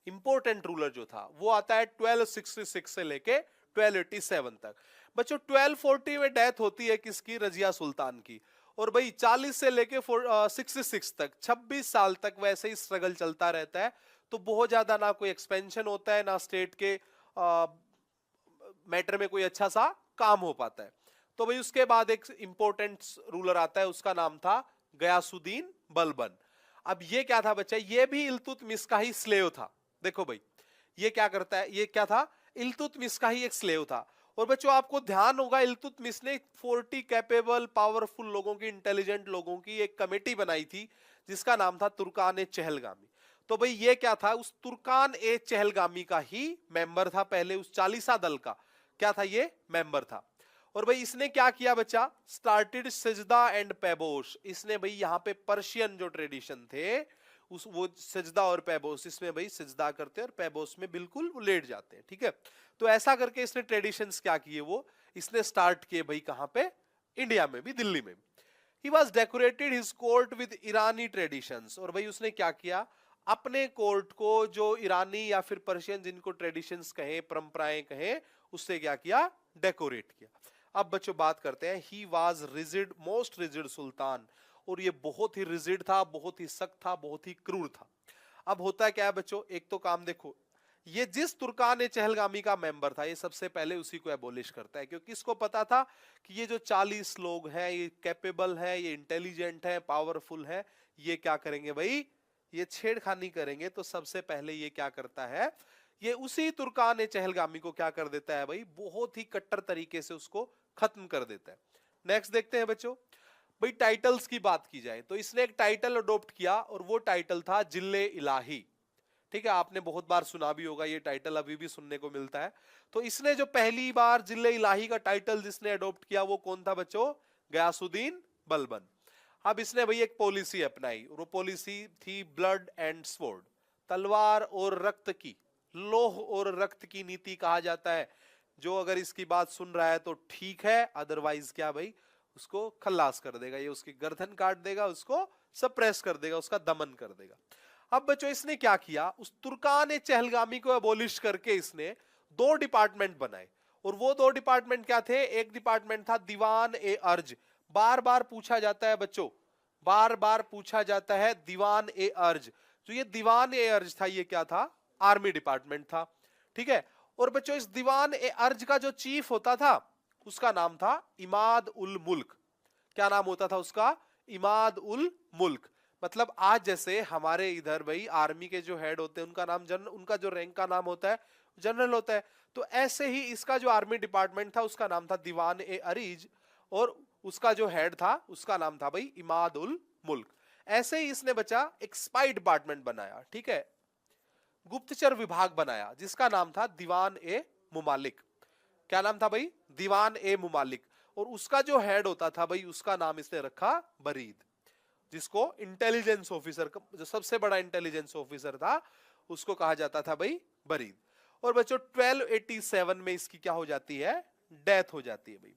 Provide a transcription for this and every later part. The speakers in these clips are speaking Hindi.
इंपॉर्टेंट रूलर जो था वो आता है 1266 से लेके 1287 तक। बच्चों 1240 में डेथ होती है किसकी, रजिया सुल्तान की। और भाई 40 से लेके 66 तक 26 साल तक वैसे ही स्ट्रगल चलता रहता है। तो बहुत ज्यादा ना कोई एक्सपेंशन होता है, ना स्टेट के मैटर में कोई अच्छा सा काम हो पाता है। तो भाई उसके बाद एक इंपॉर्टेंट रूलर आता है, उसका नाम था गयासुद्दीन बलबन। अब ये क्या था बच्चा, ये भी इल्तुतमिश का ही स्लेव था। देखो भाई ये क्या करता है, ये क्या था, इल्तुतमिश का ही एक स्लेव था। और बच्चों आपको ध्यान होगा इल्तुतमिश ने 40 कैपेबल पावरफुल लोगों की, इंटेलिजेंट लोगों की एक कमेटी बनाई थी जिसका नाम था तुर्कान ए चहलगामी। तो भाई ये क्या था, उस तुर्कान ए चहलगामी का ही मेंबर था पहले, उस चालीसा दल का क्या था, ये मेंबर था। और भाई इसने क्या किया बच्चा, स्टार्टेड सजदा एंड पैबोश। इसने भाई यहाँ पे पर्शियन जो ट्रेडिशन थे उस वो सजदा और पैबोस, इसमें भाई सजदा करते हैं और पैबोस में बिल्कुल वो लेट जाते हैं, ठीक है। तो ऐसा करके इसने ट्रेडिशंस क्या किए, वो इसने स्टार्ट किए भाई कहां पे, इंडिया में भी, दिल्ली में भी। He was decorated his court with Irani traditions. और भाई उसने क्या किया, अपने कोर्ट को जो ईरानी या फिर पर्शियन जिनको ट्रेडिशंस कहें, परंपराएं कहें, उससे क्या किया, डेकोरेट किया। अब बच्चों बात करते हैं, he was rigid, most rigid सुल्तान। और ये बहुत ही रिजिड था, बहुत ही सख्त था, बहुत ही क्रूर था। अब होता क्या है बच्चों, एक तो काम देखो, ये जिस तुर्कान ए चहलगामी का मेंबर था ये सबसे पहले उसी को एबोलिश करता है, क्योंकि इसको पता था कि ये जो 40 लोग हैं ये कैपेबल है, ये इंटेलिजेंट है, पावरफुल है, ये क्या करेंगे भाई, ये छेड़खानी करेंगे। तो सबसे पहले ये क्या करता है, ये उसी तुर्कान ए चहलगामी को क्या कर देता है भाई, बहुत ही कट्टर तरीके से उसको खत्म कर देता है। नेक्स्ट देखते हैं बच्चों, भाई टाइटल्स की बात की जाए तो इसने एक टाइटल अडॉप्ट किया और वो टाइटल था जिले इलाही। ठीक है, आपने बहुत बार सुना भी होगा, ये टाइटल अभी भी सुनने को मिलता है। तो इसने जो पहली बार जिले इलाही का टाइटल जिसने अडॉप्ट किया वो कौन था बच्चों, गयासुद्दीन बलबन। अब इसने भाई एक पॉलिसी अपनाई, वो पॉलिसी थी ब्लड एंड स्वॉर्ड, तलवार और रक्त की, लोह और रक्त की नीति कहा जाता है। जो अगर इसकी बात सुन रहा है तो ठीक है, अदरवाइज क्या भाई, उसको खल्लास कर देगा, ये उसकी गर्दन काट देगा, उसको सप्रेस कर देगा, उसका दमन कर देगा। अब बच्चों इसने क्या किया, उस तुर्कान ए चहलगामी को एबोलिश करके इसने 2 डिपार्टमेंट बनाए। और वो 2 डिपार्टमेंट क्या थे, एक डिपार्टमेंट था दीवान ए अर्ज। बार बार पूछा जाता है बच्चों, बार बार पूछा जाता है दीवान ए अर्ज। जो ये दीवान ए अर्ज था ये क्या था, आर्मी डिपार्टमेंट था, ठीक है। और बच्चों इस दीवान ए अर्ज का जो चीफ होता था उसका नाम था इमाद उल मुल्क। क्या नाम होता था उसका, इमाद उल मुल्क। मतलब आज जैसे हमारे इधर भाई आर्मी के जो हेड होते हैं उनका नाम जनरल, उनका जो रैंक का नाम होता है जनरल होता है, तो ऐसे ही इसका जो आर्मी डिपार्टमेंट था उसका नाम था दीवान ए अरीज, और उसका जो हेड था उसका नाम था भाई इमाद उल मुल्क। ऐसे ही इसने बचा एक स्पाई डिपार्टमेंट बनाया, ठीक है, गुप्तचर विभाग बनाया जिसका नाम था दीवान ए मुमालिक। क्या नाम था भाई, दीवान ए मुमालिक। और उसका जो हेड होता था भाई उसका नाम इसने रखा बरीद, जिसको इंटेलिजेंस ऑफिसर, जो सबसे बड़ा इंटेलिजेंस ऑफिसर था उसको कहा जाता था भाई बरीद। और बच्चों 1287 में इसकी क्या हो जाती है, डेथ हो जाती है भाई।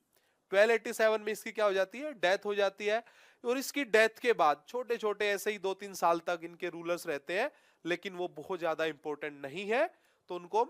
1287 में इसकी क्या हो जाती है, डेथ हो जाती है। और इसकी डेथ के बाद छोटे छोटे ऐसे ही 2-3 साल तक इनके रूलर्स रहते हैं, लेकिन वो बहुत ज्यादा इंपॉर्टेंट नहीं है, तो उनको